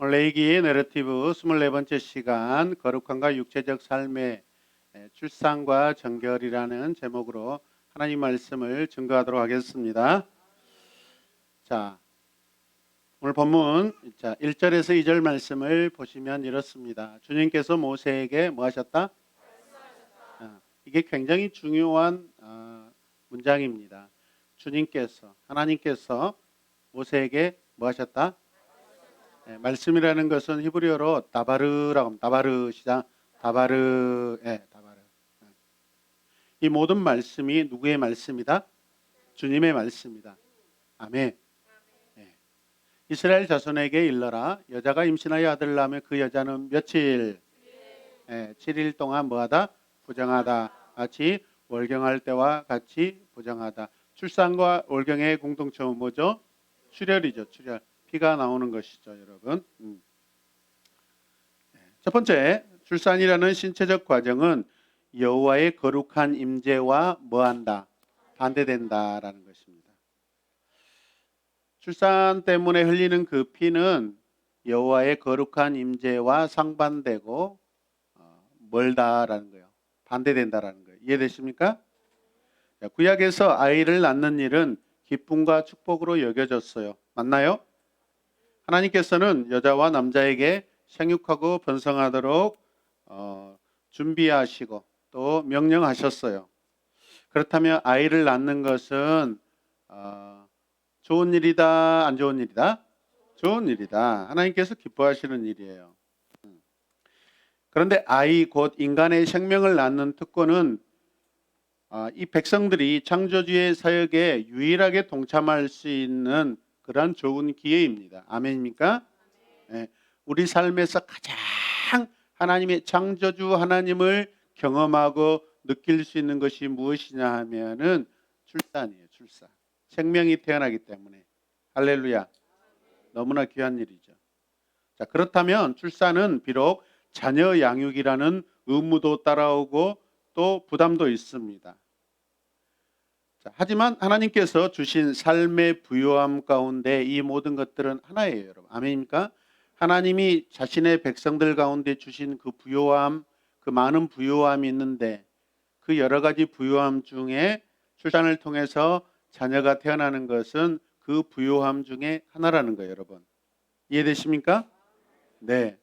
오늘 레이기 내러티브 24번째 시간 거룩함과 육체적 삶의 출산과 정결이라는 제목으로 하나님 말씀을 증거하도록 하겠습니다. 자, 오늘 본문 1절에서 2절 말씀을 보시면 이렇습니다. 주님께서 모세에게 뭐 하셨다? 이게 굉장히 중요한 문장입니다. 주님께서, 하나님께서 모세에게 뭐 하셨다? 말씀이라는 것은 히브리어로 다바르라고 합니다. 다바르 시작. 다바르. 다바르. 이 모든 말씀이 누구의 말씀이다? 주님의 말씀이다. 아멘. 이스라엘 자손에게 일러라. 여자가 임신하여 아들을 낳으면 그 여자는 며칠? 7일 동안 뭐하다? 부정하다. 같이 월경할 때와 같이 부정하다. 출산과 월경의 공통점은 뭐죠? 출혈이죠. 출혈. 피가 나오는 것이죠, 여러분. 첫 번째, 출산이라는 신체적 과정은 여호와의 거룩한 임재와 뭐한다? 반대된다라는 것입니다. 출산 때문에 흘리는 그 피는 여호와의 거룩한 임재와 상반되고 멀다라는 거예요. 반대된다라는 거예요. 이해되십니까? 구약에서 아이를 낳는 일은 기쁨과 축복으로 여겨졌어요. 맞나요? 하나님께서는 여자와 남자에게 생육하고 번성하도록 준비하시고 또 명령하셨어요. 그렇다면 아이를 낳는 것은 좋은 일이다, 안 좋은 일이다? 좋은 일이다. 하나님께서 기뻐하시는 일이에요. 그런데 아이 곧 인간의 생명을 낳는 특권은 이 백성들이 창조주의 사역에 유일하게 동참할 수 있는 그러한 좋은 기회입니다. 아멘입니까? 우리 삶에서 가장 하나님의 창조주 하나님을 경험하고 느낄 수 있는 것이 무엇이냐 하면은 출산이에요. 출산. 생명이 태어나기 때문에. 할렐루야. 너무나 귀한 일이죠. 자, 그렇다면 출산은 비록 자녀 양육이라는 의무도 따라오고 또 부담도 있습니다. 자, 하지만 하나님께서 주신 삶의 부요함 가운데 이 모든 것들은 하나예요, 여러분. 아멘입니까? 하나님이 자신의 백성들 가운데 주신 그 부요함, 그 많은 부요함이 있는데 그 여러 가지 부요함 중에 출산을 통해서 자녀가 태어나는 것은 그 부요함 중에 하나라는 거예요, 여러분. 이해되십니까? 네.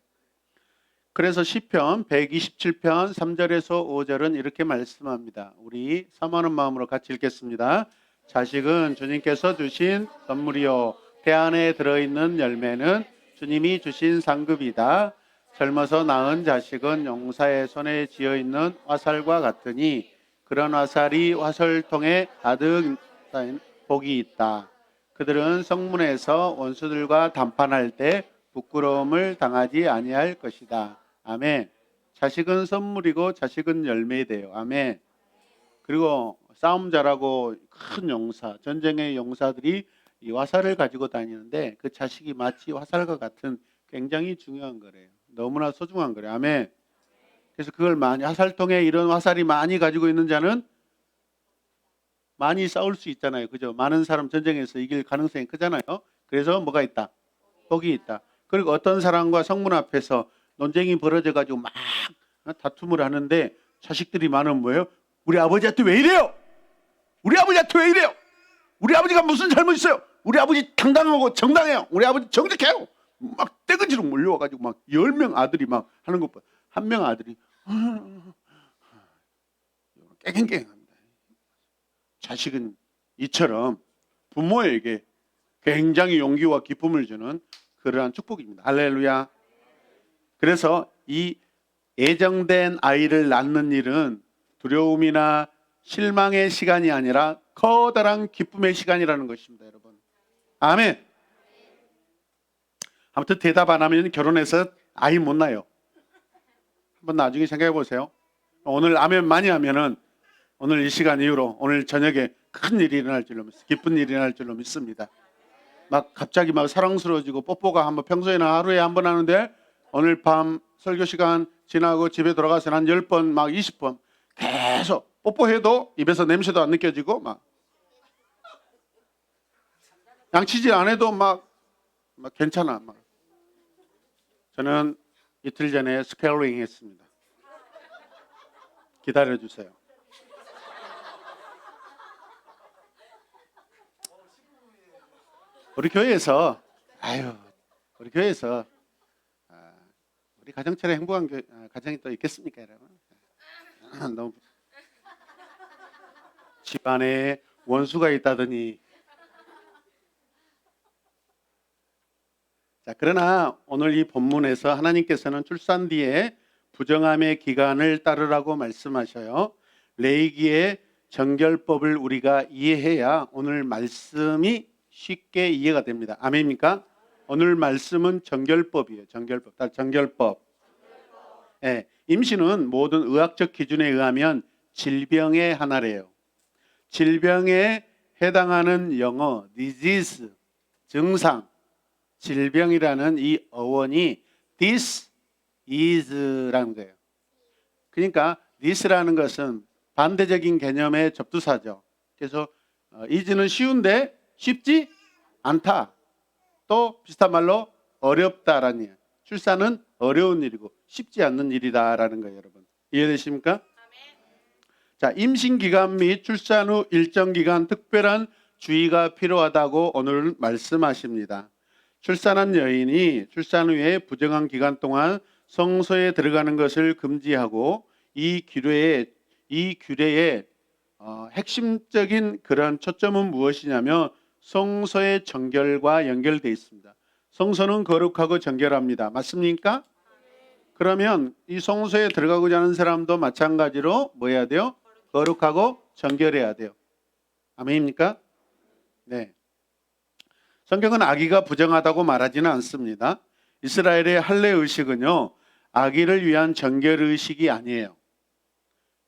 그래서 시편 127편 3절에서 5절은 이렇게 말씀합니다. 우리 사모하는 마음으로 같이 읽겠습니다. 자식은 주님께서 주신 선물이요 태 안에 들어있는 열매는 주님이 주신 상급이다. 젊어서 낳은 자식은 용사의 손에 쥐어있는 화살과 같으니 그런 화살이 화살통에 가득 쌓인 복이 있다. 그들은 성문에서 원수들과 담판할 때 부끄러움을 당하지 아니할 것이다. 아멘. 자식은 선물이고 자식은 열매돼요. 아멘. 그리고 싸움 잘하고 큰 용사, 전쟁의 용사들이 이 화살을 가지고 다니는데 그 자식이 마치 화살과 같은 굉장히 중요한 거래요. 너무나 소중한 거래요. 아멘. 그래서 그걸 많이 화살통에 이런 화살이 많이 가지고 있는 자는 많이 싸울 수 있잖아요. 그죠? 많은 사람 전쟁에서 이길 가능성이 크잖아요. 그래서 뭐가 있다? 복이 있다. 그리고 어떤 사람과 성문 앞에서 논쟁이 벌어져가지고 막 다툼을 하는데 자식들이 많으면 뭐예요? 우리 아버지한테 왜 이래요? 우리 아버지한테 왜 이래요? 우리 아버지가 무슨 잘못 있어요? 우리 아버지 당당하고 정당해요. 우리 아버지 정직해요. 막 떼거지로 몰려와가지고 막 10명 아들이 막 하는 것 봐. 한 명 아들이 깨갱깨갱합니다. 자식은 이처럼 부모에게 굉장히 용기와 기쁨을 주는 그러한 축복입니다. 할렐루야. 그래서 이 예정된 아이를 낳는 일은 두려움이나 실망의 시간이 아니라 커다란 기쁨의 시간이라는 것입니다, 여러분. 아멘. 아무튼 대답 안 하면 결혼해서 아이 못 낳아요. 한번 나중에 생각해 보세요. 오늘 아멘 많이 하면은 오늘 이 시간 이후로 오늘 저녁에 큰 일이 일어날 줄로 믿습니다. 기쁜 일이 일어날 줄로 믿습니다. 막 갑자기 막 사랑스러워지고 뽀뽀가 한번 평소에는 하루에 한 번 하는데 오늘 밤 설교 시간 지나고 집에 돌아가서 한 10번 막 20번 계속 뽀뽀해도 입에서 냄새도 안 느껴지고 막 양치질 안 해도 막 괜찮아. 막 저는 이틀 전에 스케일링 했습니다. 기다려 주세요. 우리 교회에서 우리 교회에서 우리 가정처럼 행복한 가정이 또 있겠습니까, 여러분? 너무 집안에 원수가 있다더니. 자, 그러나 오늘 이 본문에서 하나님께서는 출산 뒤에 부정함의 기간을 따르라고 말씀하셔요. 레위기의 정결법을 우리가 이해해야 오늘 말씀이 쉽게 이해가 됩니다. 아멘입니까? 오늘 말씀은 정결법이에요. 정결법. 예, 임신은 모든 의학적 기준에 의하면 질병의 하나래요. 질병에 해당하는 영어 disease, 증상, 질병이라는 이 어원이 this is라는 거예요. 그러니까 this라는 것은 반대적인 개념의 접두사죠. 그래서 is는 쉬운데 쉽지 않다. 또 비슷한 말로 어렵다라는 얘기예요. 출산은 어려운 일이고 쉽지 않는 일이다라는 거예요, 여러분. 이해되십니까? 자, 임신 기간 및 출산 후 일정 기간 특별한 주의가 필요하다고 오늘 말씀하십니다. 출산한 여인이 출산 후에 부정한 기간 동안 성소에 들어가는 것을 금지하고 이 규례의 핵심적인 그런 초점은 무엇이냐면 성소의 정결과 연결되어 있습니다. 성소는 거룩하고 정결합니다. 맞습니까? 그러면 이 성소에 들어가고자 하는 사람도 마찬가지로 뭐 해야 돼요? 거룩하고 정결해야 돼요. 아멘입니까? 네. 성경은 아기가 부정하다고 말하지는 않습니다. 이스라엘의 할례 의식은요, 아기를 위한 정결 의식이 아니에요.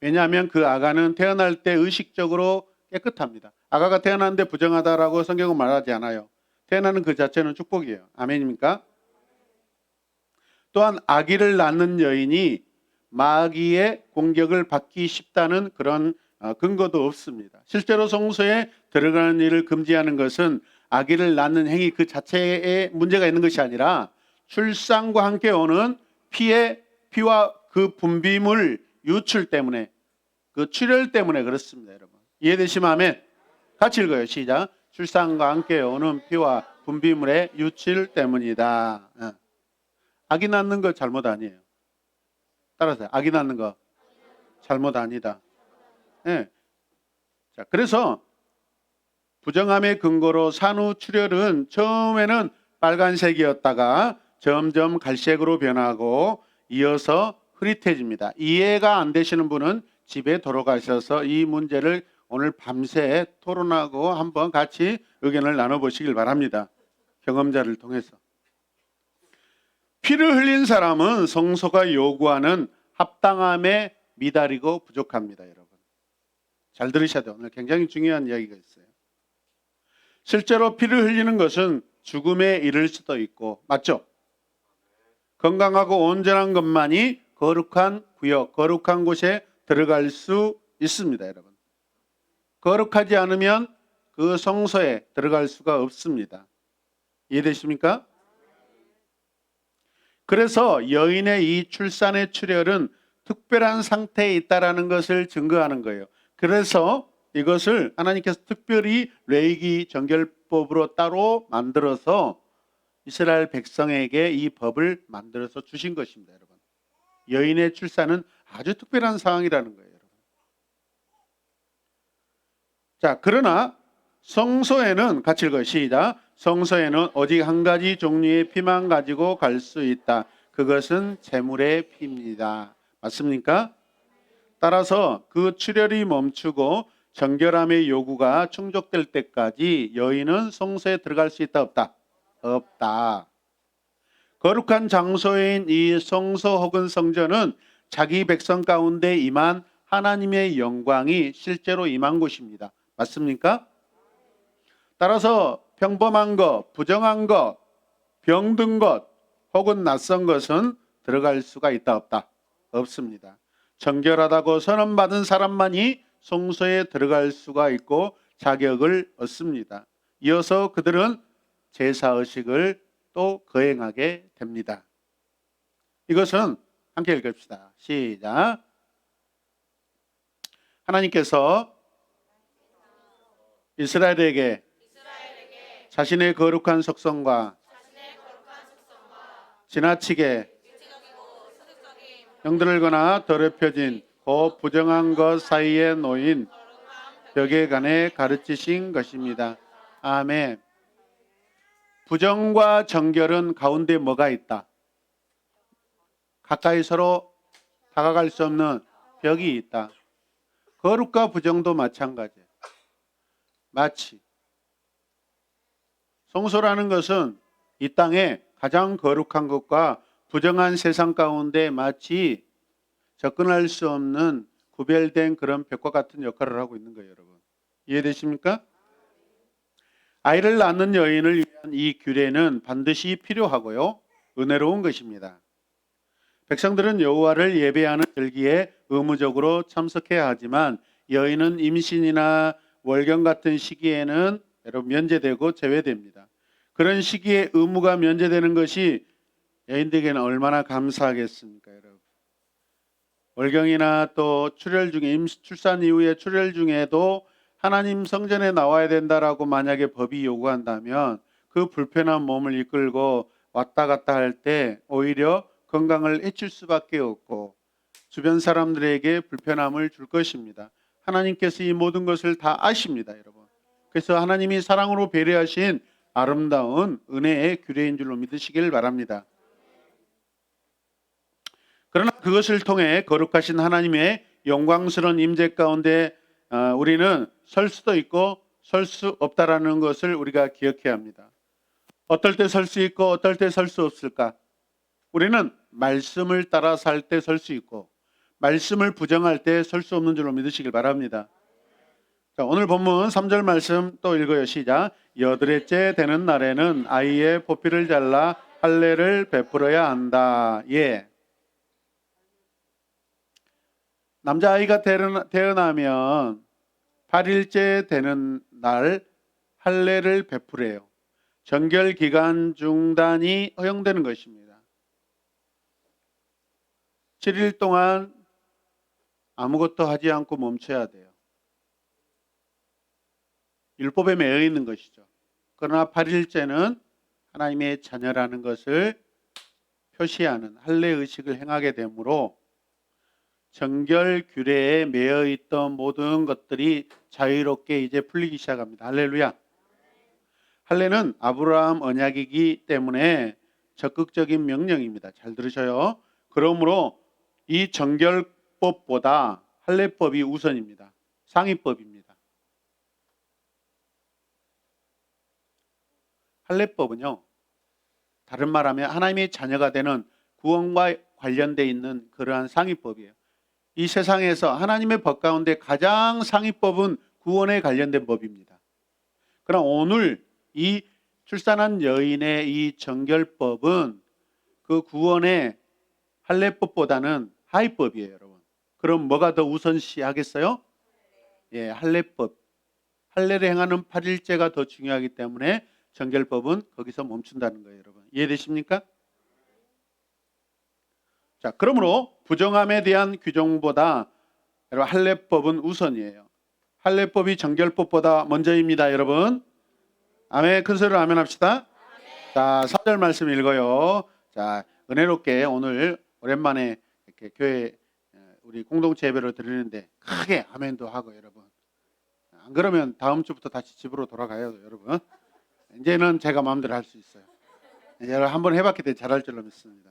왜냐하면 그 아가는 태어날 때 의식적으로 깨끗합니다. 아가가 태어났는데 부정하다라고 성경은 말하지 않아요. 태어나는 그 자체는 축복이에요. 아멘입니까? 또한 아기를 낳는 여인이 마귀의 공격을 받기 쉽다는 그런 근거도 없습니다. 실제로 성소에 들어가는 일을 금지하는 것은 아기를 낳는 행위 그 자체에 문제가 있는 것이 아니라 출산과 함께 오는 피와 그 분비물 유출 때문에, 그 출혈 때문에 그렇습니다, 여러분. 이해되시면 아멘. 같이 읽어요. 시작. 출산과 함께 오는 피와 분비물의 유출 때문이다. 아기 낳는 거 잘못 아니에요. 따라서 아기 낳는 거 잘못 아니다. 네. 자, 그래서 부정함의 근거로 산후 출혈은 처음에는 빨간색이었다가 점점 갈색으로 변하고 이어서 흐릿해집니다. 이해가 안 되시는 분은 집에 돌아가셔서 이 문제를 오늘 밤새 토론하고 한번 같이 의견을 나눠보시길 바랍니다. 경험자를 통해서. 피를 흘린 사람은 성소가 요구하는 합당함에 미달이고 부족합니다, 여러분. 잘 들으셔야 돼요. 오늘 굉장히 중요한 이야기가 있어요. 실제로 피를 흘리는 것은 죽음에 이를 수도 있고, 맞죠? 건강하고 온전한 것만이 거룩한 구역, 거룩한 곳에 들어갈 수 있습니다, 여러분. 거룩하지 않으면 그 성소에 들어갈 수가 없습니다. 이해되십니까? 그래서 여인의 이 출산의 출혈은 특별한 상태에 있다는 것을 증거하는 거예요. 그래서 이것을 하나님께서 특별히 레위기 정결법으로 따로 만들어서 이스라엘 백성에게 이 법을 만들어서 주신 것입니다, 여러분. 여인의 출산은 아주 특별한 상황이라는 거예요, 여러분. 자, 그러나 성소에는 같이 읽어요. 시작. 성소에는 오직 한 가지 종류의 피만 가지고 갈 수 있다. 그것은 제물의 피입니다. 맞습니까? 따라서 그 출혈이 멈추고 정결함의 요구가 충족될 때까지 여인은 성소에 들어갈 수 있다, 없다? 없다. 거룩한 장소인 이 성소 혹은 성전은 자기 백성 가운데 임한 하나님의 영광이 실제로 임한 곳입니다. 맞습니까? 따라서 평범한 것, 부정한 것, 병든 것 혹은 낯선 것은 들어갈 수가 있다, 없다? 없습니다. 정결하다고 선언받은 사람만이 성소에 들어갈 수가 있고 자격을 얻습니다. 이어서 그들은 제사의식을 또 거행하게 됩니다. 이것은 함께 읽읍시다. 시작. 하나님께서 이스라엘에게 자신의 거룩한 속성과 지나치게 형들거나 더럽혀진 그 부정한 것 사이에 놓인 벽에 관해 가르치신 것입니다. 아멘. 부정과 정결은 가운데 뭐가 있다? 가까이 서로 다가갈 수 없는 벽이 있다. 거룩과 부정도 마찬가지예요. 마치 성소라는 것은 이 땅에 가장 거룩한 것과 부정한 세상 가운데 마치 접근할 수 없는 구별된 그런 벽과 같은 역할을 하고 있는 거예요, 여러분. 이해되십니까? 아이를 낳는 여인을 위한 이 규례는 반드시 필요하고요, 은혜로운 것입니다. 백성들은 여호와를 예배하는 절기에 의무적으로 참석해야 하지만 여인은 임신이나 월경 같은 시기에는 여러분 면제되고 제외됩니다. 그런 시기에 의무가 면제되는 것이 여인들에게는 얼마나 감사하겠습니까, 여러분. 월경이나 또 출혈 중에 출산 이후에 출혈 중에도 하나님 성전에 나와야 된다라고 만약에 법이 요구한다면 그 불편한 몸을 이끌고 왔다 갔다 할 때 오히려 건강을 해칠 수밖에 없고 주변 사람들에게 불편함을 줄 것입니다. 하나님께서 이 모든 것을 다 아십니다, 여러분. 그래서 하나님이 사랑으로 배려하신 아름다운 은혜의 규례인 줄로 믿으시길 바랍니다. 그러나 그것을 통해 거룩하신 하나님의 영광스러운 임재 가운데 우리는 설 수도 있고 설 수 없다라는 것을 우리가 기억해야 합니다. 어떨 때 설 수 있고 어떨 때 설 수 없을까? 우리는 말씀을 따라 살 때 설 수 있고 말씀을 부정할 때 설 수 없는 줄로 믿으시길 바랍니다. 자, 오늘 본문 3절 말씀 또 읽어요. 시작. 여드레째 되는 날에는 아이의 포피를 잘라 할례를 베풀어야 한다. 예. 남자아이가 태어나면 8일째 되는 날 할례를 베풀어요. 정결 기간 중단이 허용되는 것입니다. 7일 동안 아무것도 하지 않고 멈춰야 돼요. 율법에 매여 있는 것이죠. 그러나 8일째는 하나님의 자녀라는 것을 표시하는 할례 의식을 행하게 되므로 정결 규례에 매여 있던 모든 것들이 자유롭게 이제 풀리기 시작합니다. 할렐루야. 할례는 아브라함 언약이기 때문에 적극적인 명령입니다. 잘 들으셔요. 그러므로 이 정결법보다 할례법이 우선입니다. 상위법입니다. 할례법은요, 다른 말하면 하나님의 자녀가 되는 구원과 관련되어 있는 그러한 상위법이에요. 이 세상에서 하나님의 법 가운데 가장 상위법은 구원에 관련된 법입니다. 그러나 오늘 이 출산한 여인의 이 정결법은 그 구원의 할례법보다는 하위법이에요, 여러분. 그럼 뭐가 더 우선시하겠어요? 예, 할례법. 할례를 행하는 8일째가 더 중요하기 때문에 정결법은 거기서 멈춘다는 거예요, 여러분. 이해되십니까? 자, 그러므로 부정함에 대한 규정보다 여러분 할례법은 우선이에요. 할례법이 정결법보다 먼저입니다, 여러분. 아멘. 큰 소리로 아멘 합시다. 자, 4절 말씀 읽어요. 자, 은혜롭게 오늘 오랜만에 이렇게 교회 우리 공동체 예배를 드리는데 크게 아멘도 하고 여러분. 안 그러면 다음 주부터 다시 집으로 돌아가요, 여러분. 이제는 제가 마음대로 할 수 있어요. 여러분 한번 해봤기 때문에 잘할 줄로 믿습니다.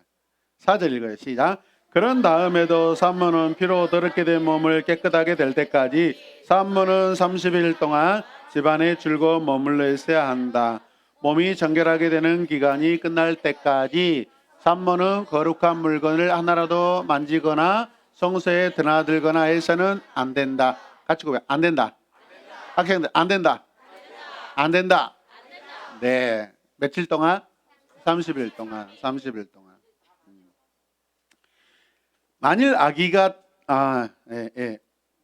4절 읽어요. 시작. 그런 다음에도 산모는 피로 더럽게 된 몸을 깨끗하게 될 때까지 산모는 30일 동안 집안에 줄곧 머물러 있어야 한다. 몸이 정결하게 되는 기간이 끝날 때까지 산모는 거룩한 물건을 하나라도 만지거나 성소에 드나들거나 해서는 안 된다. 같이 고백. 안 된다. 학생들 안 된다. 안 된다. 네. 며칠 동안? 30일 동안. 30일 동안. 만일 아기가 다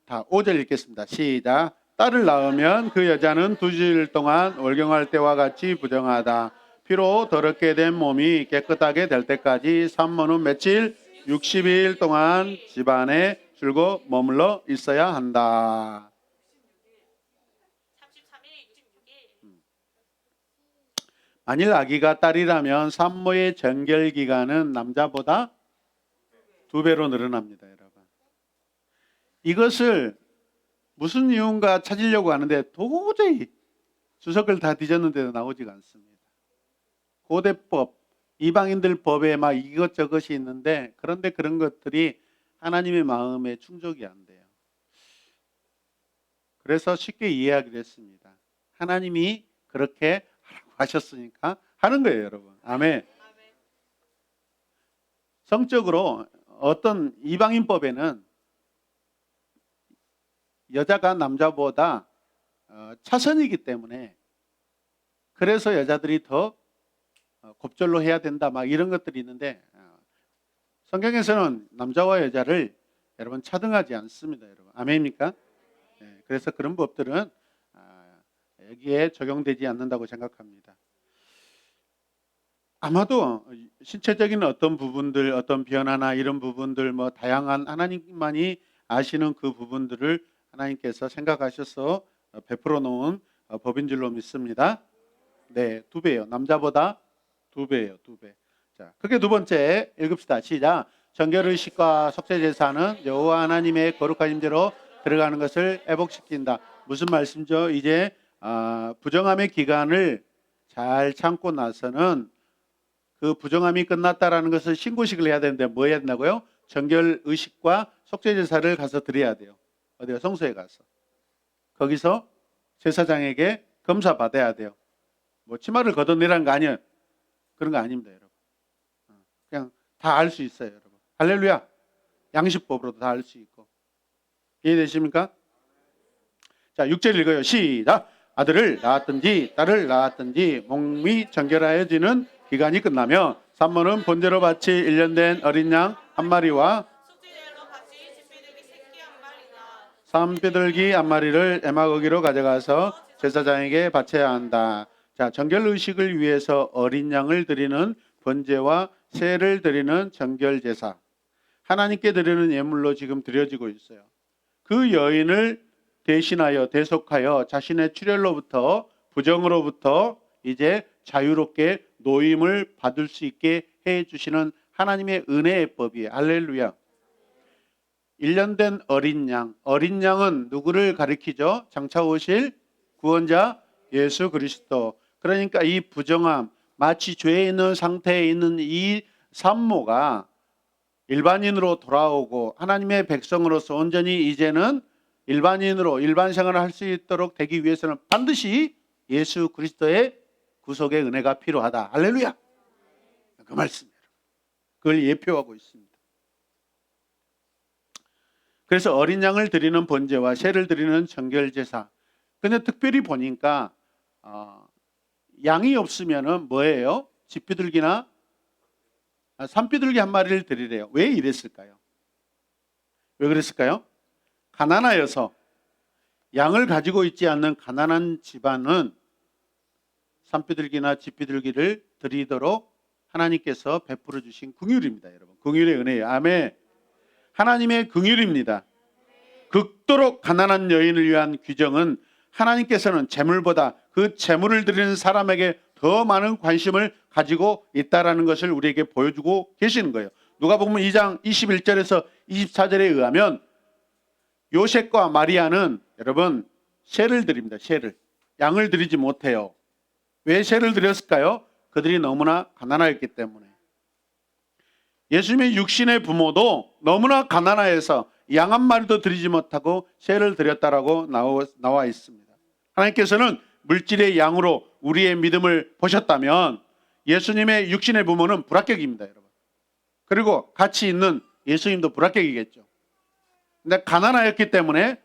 5절 읽겠습니다. 시작. 딸을 낳으면 그 여자는 2주일 동안 월경할 때와 같이 부정하다. 피로 더럽게 된 몸이 깨끗하게 될 때까지 산모는 며칠? 60일 동안 집안에 줄곧 머물러 있어야 한다. 33일, 66일. 만일 아기가 딸이라면 산모의 정결 기간은 남자보다 2배로 늘어납니다, 여러분. 이것을 무슨 이유인가 찾으려고 하는데 도저히 주석을 다 뒤졌는데도 나오지가 않습니다. 고대법, 이방인들 법에 막 이것저것이 있는데 그런데 그런 것들이 하나님의 마음에 충족이 안 돼요. 그래서 쉽게 이해하기로 했습니다. 하나님이 그렇게 하라고 하셨으니까 하는 거예요, 여러분. 아멘. 성적으로 어떤 이방인법에는 여자가 남자보다 차선이기 때문에 그래서 여자들이 더 곱절로 해야 된다 막 이런 것들이 있는데 성경에서는 남자와 여자를 여러분 차등하지 않습니다, 여러분. 아멘입니까? 네, 그래서 그런 법들은 여기에 적용되지 않는다고 생각합니다. 아마도 신체적인 어떤 부분들, 어떤 변화나 이런 부분들 뭐 다양한 하나님만이 아시는 그 부분들을 하나님께서 생각하셔서 베풀어 놓은 법인 줄로 믿습니다. 네, 2배예요. 남자보다 2배예요, 2배. 자, 그게 두 번째 읽읍시다. 시작. 정결의식과 속죄제사는 여호와 하나님의 거룩한 임재로 들어가는 것을 회복시킨다. 무슨 말씀이죠? 이제 부정함의 기간을 잘 참고 나서는 그 부정함이 끝났다라는 것을 신고식을 해야 되는데 뭐 해야 된다고요? 정결의식과 속죄제사를 가서 드려야 돼요. 어디요? 성소에 가서. 거기서 제사장에게 검사 받아야 돼요. 뭐 치마를 걷어내라는 거 아니에요. 그런 거 아닙니다, 여러분. 그냥 다 알 수 있어요, 여러분. 할렐루야. 양식법으로도 다 알 수 있고. 이해되십니까? 자, 6절 읽어요. 시작. 아들을 낳았든지 딸을 낳았든지 몸이 정결하여지는 기간이 끝나면 산모는 번제로 바칠 1년 된 어린 양 한 마리와 속죄제로 같이 집비둘기 새끼 한 마리나 산비둘기 한 마리를 애마고기로 가져가서 제사장에게 바쳐야 한다. 자, 정결의식을 위해서 어린 양을 드리는 번제와 새를 드리는 정결제사, 하나님께 드리는 예물로 지금 드려지고 있어요. 그 여인을 대신하여 대속하여 자신의 출혈로부터 부정으로부터 이제 자유롭게 노임을 받을 수 있게 해주시는 하나님의 은혜의 법이에요. 할렐루야. 1년 된 어린 양. 어린 양은 누구를 가리키죠? 장차 오실 구원자 예수 그리스도. 그러니까 이 부정함, 마치 죄에 있는 상태에 있는 이 산모가 일반인으로 돌아오고 하나님의 백성으로서 온전히 이제는 일반인으로 일반 생활을 할 수 있도록 되기 위해서는 반드시 예수 그리스도의 구속의 은혜가 필요하다. 할렐루야. 그 말씀이에요. 그걸 예표하고 있습니다. 그래서 어린 양을 드리는 번제와 새를 드리는 정결제사. 근데 특별히 보니까 양이 없으면은 뭐예요? 집비둘기나 산비둘기 한 마리를 드리래요. 왜 이랬을까요? 왜 그랬을까요? 가난하여서 양을 가지고 있지 않는 가난한 집안은 산비둘기나 집비둘기를 드리도록 하나님께서 베풀어 주신 긍휼입니다, 여러분. 긍휼의 은혜예요. 아멘. 하나님의 긍휼입니다. 극도록 가난한 여인을 위한 규정은 하나님께서는 재물보다 그 재물을 드리는 사람에게 더 많은 관심을 가지고 있다라는 것을 우리에게 보여주고 계시는 거예요. 누가복음 2장 21절에서 24절에 의하면 요셉과 마리아는 여러분 새를 드립니다. 새를. 양을 드리지 못해요. 왜 새를 드렸을까요? 그들이 너무나 가난하였기 때문에. 예수님의 육신의 부모도 너무나 가난하여서 양 한 마리도 드리지 못하고 새를 드렸다라고 나와 있습니다. 하나님께서는 물질의 양으로 우리의 믿음을 보셨다면 예수님의 육신의 부모는 불합격입니다, 여러분. 그리고 같이 있는 예수님도 불합격이겠죠. 근데 가난하였기 때문에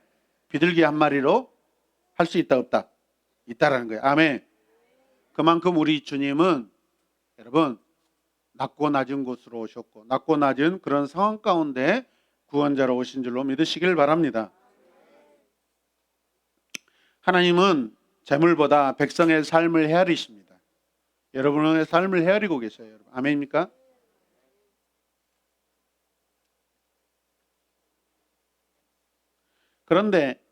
비둘기 한 마리로 할 수 있다 없다? 있다라는 거예요. 아멘. 그만큼 우리 주님은 여러분 낮고 낮은 곳으로 오셨고 낮고 낮은 그런 상황 가운데 구원자로 오신 줄로 믿으시길 바랍니다. 하나님은 재물보다 백성의 삶을 헤아리십니다. 여러분의 삶을 헤아리고 계셔요. 여러분. 아멘입니까? 그런데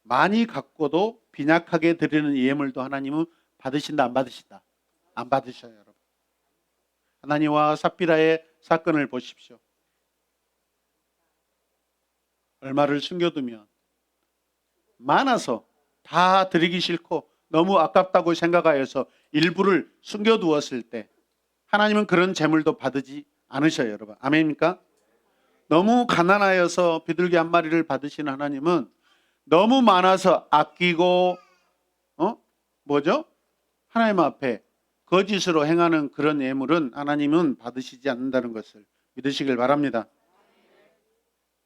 많이 갖고도 빈약하게 드리는 예물도 하나님은 받으신다, 안 받으신다? 안 받으셔요, 여러분. 하나님과 삽비라의 사건을 보십시오. 얼마를 숨겨두면 많아서 다 드리기 싫고 너무 아깝다고 생각하여서 일부를 숨겨두었을 때 하나님은 그런 재물도 받으지 않으셔요, 여러분. 아멘입니까? 너무 가난하여서 비둘기 한 마리를 받으신 하나님은 너무 많아서 아끼고 뭐죠? 하나님 앞에 거짓으로 행하는 그런 예물은 하나님은 받으시지 않는다는 것을 믿으시길 바랍니다.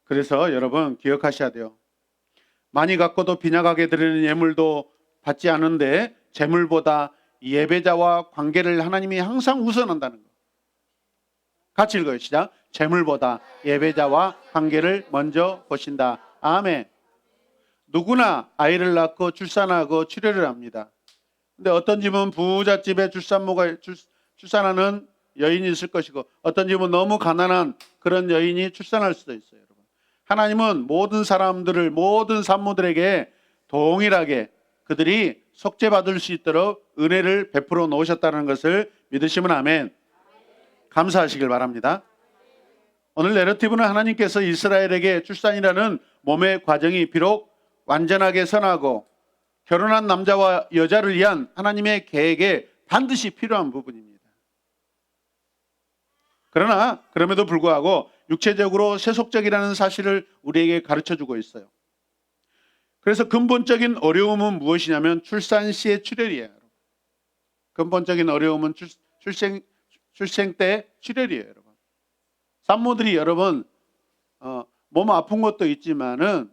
그래서 여러분 기억하셔야 돼요. 많이 갖고도 빈약하게 드리는 예물도 받지 않은데 재물보다 예배자와 관계를 하나님이 항상 우선한다는 거. 같이 읽어요. 시작. 재물보다 예배자와 관계를 먼저 보신다. 아멘. 누구나 아이를 낳고 출산하고 출혈을 합니다. 근데 어떤 집은 부잣집에 출산하는 여인이 있을 것이고 어떤 집은 너무 가난한 그런 여인이 출산할 수도 있어요. 여러분. 하나님은 모든 사람들을 모든 산모들에게 동일하게 그들이 속죄받을 수 있도록 은혜를 베풀어 놓으셨다는 것을 믿으시면 아멘. 감사하시길 바랍니다. 오늘 내러티브는 하나님께서 이스라엘에게 출산이라는 몸의 과정이 비록 완전하게 선하고 결혼한 남자와 여자를 위한 하나님의 계획에 반드시 필요한 부분입니다. 그러나 그럼에도 불구하고 육체적으로 세속적이라는 사실을 우리에게 가르쳐주고 있어요. 그래서 근본적인 어려움은 무엇이냐면 출산 시의 출혈이에요. 근본적인 어려움은 출생 때 출혈이에요, 여러분. 산모들이 여러분 몸 아픈 것도 있지만은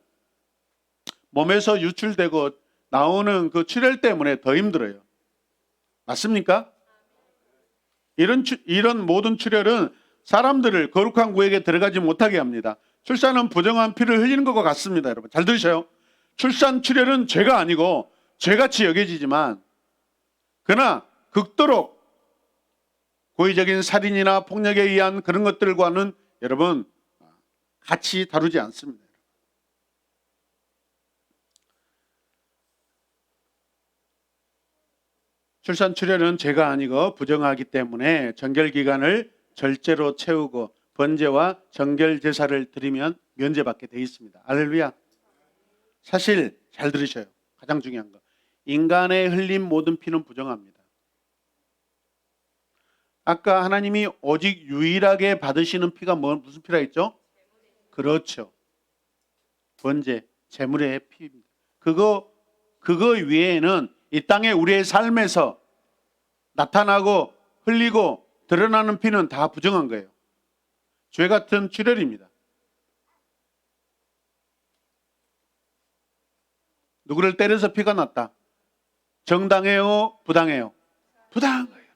몸에서 유출되고 나오는 그 출혈 때문에 더 힘들어요. 맞습니까? 이런 모든 출혈은 사람들을 거룩한 구에게 들어가지 못하게 합니다. 출산은 부정한 피를 흘리는 것과 같습니다, 여러분. 잘 들으셔요. 출산 출혈은 죄가 아니고 죄같이 여겨지지만 그러나 극도로 고의적인 살인이나 폭력에 의한 그런 것들과는 여러분 같이 다루지 않습니다. 출산 출혈은 죄가 아니고 부정하기 때문에 정결 기간을 절제로 채우고 번제와 정결 제사를 드리면 면제받게 돼 있습니다. 할렐루야. 사실 잘 들으셔요. 가장 중요한 거. 인간의 흘린 모든 피는 부정합니다. 아까 하나님이 오직 유일하게 받으시는 피가 무슨 피라 했죠? 그렇죠. 번제, 제물의 피입니다. 그거 외에는 이 땅에 우리의 삶에서 나타나고 흘리고 드러나는 피는 다 부정한 거예요. 죄 같은 출혈입니다. 누구를 때려서 피가 났다. 정당해요? 부당해요? 부당한 거예요.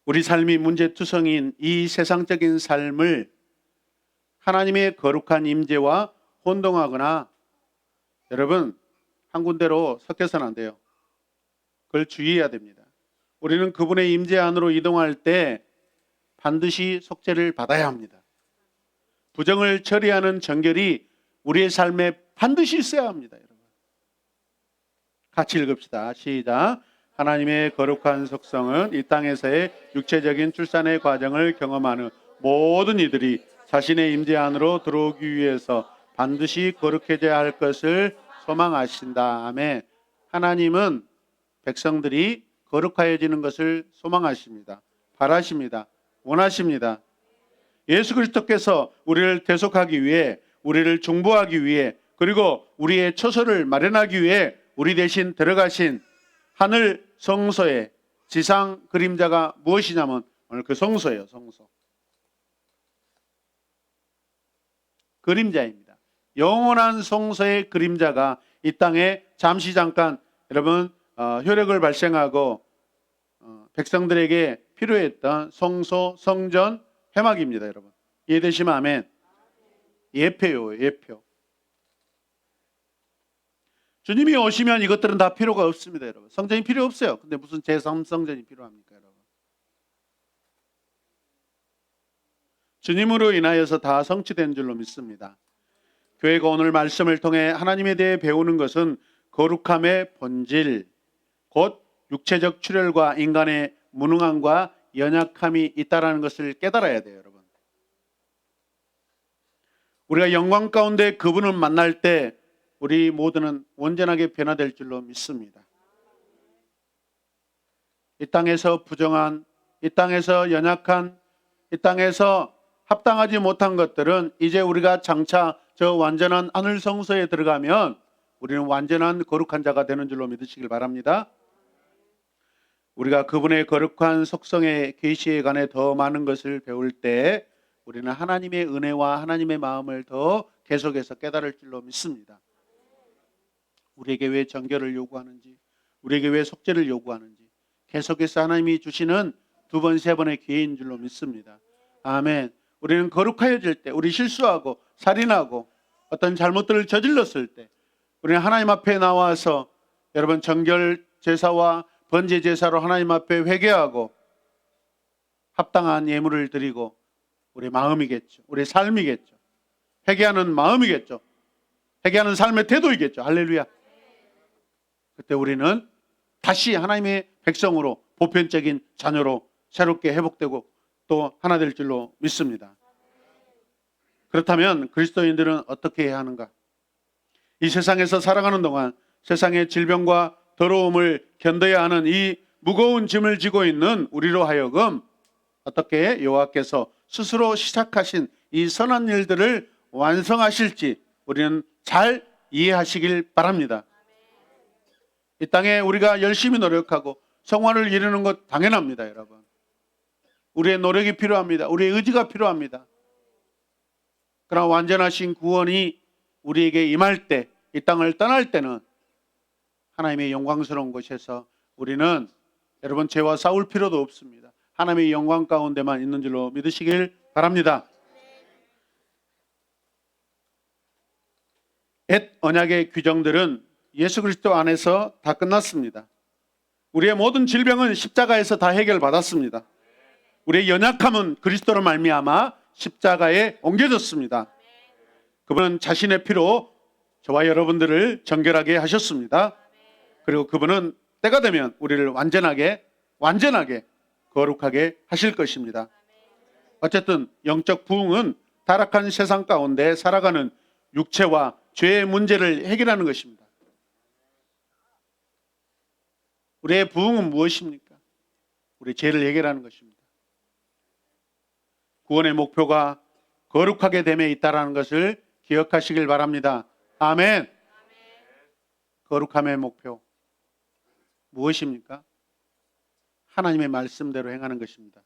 우리 삶이 문제투성인 이 세상적인 삶을 하나님의 거룩한 임재와 혼동하거나 여러분 한 군데로 섞여서는 안 돼요. 그걸 주의해야 됩니다. 우리는 그분의 임재 안으로 이동할 때 반드시 속죄를 받아야 합니다. 부정을 처리하는 정결이 우리의 삶에 반드시 있어야 합니다. 여러분. 같이 읽읍시다. 시작. 하나님의 거룩한 속성은 이 땅에서의 육체적인 출산의 과정을 경험하는 모든 이들이 자신의 임재 안으로 들어오기 위해서 반드시 거룩해져야 할 것을 소망하신다. 아멘. 하나님은 백성들이 거룩하여지는 것을 소망하십니다. 바라십니다. 원하십니다. 예수 그리스도께서 우리를 대속하기 위해, 우리를 중보하기 위해, 그리고 우리의 처소를 마련하기 위해 우리 대신 들어가신 하늘 성소의 지상 그림자가 무엇이냐면 오늘 그 성소예요. 성소. 그림자입니다. 영원한 성소의 그림자가 이 땅에 잠시 잠깐 여러분 효력을 발생하고 백성들에게 필요했던 성소, 성전, 회막입니다. 여러분 이해되시면 아멘. 예표요. 예표. 주님이 오시면 이것들은 다 필요가 없습니다, 여러분. 성전이 필요 없어요. 근데 무슨 제3성전이 필요합니까, 여러분? 주님으로 인하여서 다 성취된 줄로 믿습니다. 교회가 오늘 말씀을 통해 하나님에 대해 배우는 것은 거룩함의 본질, 곧 육체적 출혈과 인간의 무능함과 연약함이 있다라는 것을 깨달아야 돼요, 여러분. 우리가 영광 가운데 그분을 만날 때 우리 모두는 온전하게 변화될 줄로 믿습니다. 이 땅에서 부정한, 이 땅에서 연약한, 이 땅에서 합당하지 못한 것들은 이제 우리가 장차 저 완전한 하늘 성소에 들어가면 우리는 완전한 거룩한 자가 되는 줄로 믿으시길 바랍니다. 우리가 그분의 거룩한 속성의 계시에 관해 더 많은 것을 배울 때 우리는 하나님의 은혜와 하나님의 마음을 더 계속해서 깨달을 줄로 믿습니다. 우리에게 왜 정결을 요구하는지, 우리에게 왜 속죄를 요구하는지 계속해서 하나님이 주시는 두 번, 세 번의 기회인 줄로 믿습니다. 아멘. 우리는 거룩해질 때, 우리 실수하고 살인하고 어떤 잘못들을 저질렀을 때 우리는 하나님 앞에 나와서 여러분 정결 제사와 번제 제사로 하나님 앞에 회개하고 합당한 예물을 드리고 우리 마음이겠죠. 우리 삶이겠죠. 회개하는 마음이겠죠. 회개하는 삶의 태도이겠죠. 할렐루야. 그때 우리는 다시 하나님의 백성으로 보편적인 자녀로 새롭게 회복되고 또 하나 될 줄로 믿습니다. 그렇다면 그리스도인들은 어떻게 해야 하는가? 이 세상에서 살아가는 동안 세상의 질병과 더러움을 견뎌야 하는 이 무거운 짐을 지고 있는 우리로 하여금 어떻게 여호와께서 스스로 시작하신 이 선한 일들을 완성하실지 우리는 잘 이해하시길 바랍니다. 이 땅에 우리가 열심히 노력하고 성화를 이루는 것 당연합니다, 여러분. 우리의 노력이 필요합니다. 우리의 의지가 필요합니다. 그러나 완전하신 구원이 우리에게 임할 때, 이 땅을 떠날 때는 하나님의 영광스러운 곳에서 우리는 여러분 죄와 싸울 필요도 없습니다. 하나님의 영광 가운데만 있는 줄로 믿으시길 바랍니다. 옛 언약의 규정들은 예수 그리스도 안에서 다 끝났습니다. 우리의 모든 질병은 십자가에서 다 해결받았습니다. 우리의 연약함은 그리스도로 말미암아 십자가에 옮겨졌습니다. 그분은 자신의 피로 저와 여러분들을 정결하게 하셨습니다. 그리고 그분은 때가 되면 우리를 완전하게 거룩하게 하실 것입니다. 어쨌든 영적 부흥은 타락한 세상 가운데 살아가는 육체와 죄의 문제를 해결하는 것입니다. 우리의 부흥은 무엇입니까? 우리 죄를 해결하는 것입니다. 구원의 목표가 거룩하게 됨에 있다는 것을 기억하시길 바랍니다. 아멘. 거룩함의 목표 무엇입니까? 하나님의 말씀대로 행하는 것입니다.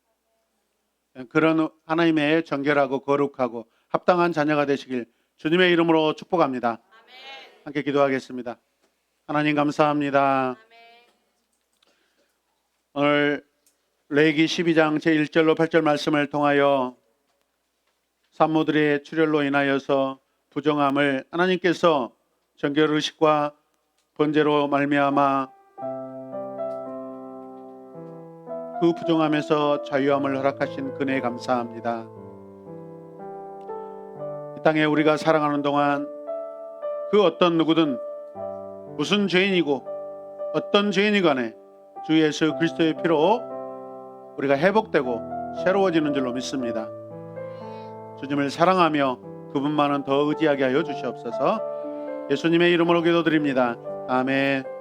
그런 하나님의 정결하고 거룩하고 합당한 자녀가 되시길 주님의 이름으로 축복합니다. 함께 기도하겠습니다. 하나님 감사합니다. 오늘 레위기 12장 제1절로 8절 말씀을 통하여 산모들의 출혈로 인하여서 부정함을 하나님께서 정결의식과 번제로 말미암아 그 부정함에서 자유함을 허락하신 그네 감사합니다. 이 땅에 우리가 살아가는 동안 그 어떤 누구든 무슨 죄인이고 어떤 죄인이 간에 주 예수 그리스도의 피로 우리가 회복되고 새로워지는 줄로 믿습니다. 주님을 사랑하며 그분만은 더 의지하게 하여 주시옵소서. 예수님의 이름으로 기도드립니다. 아멘.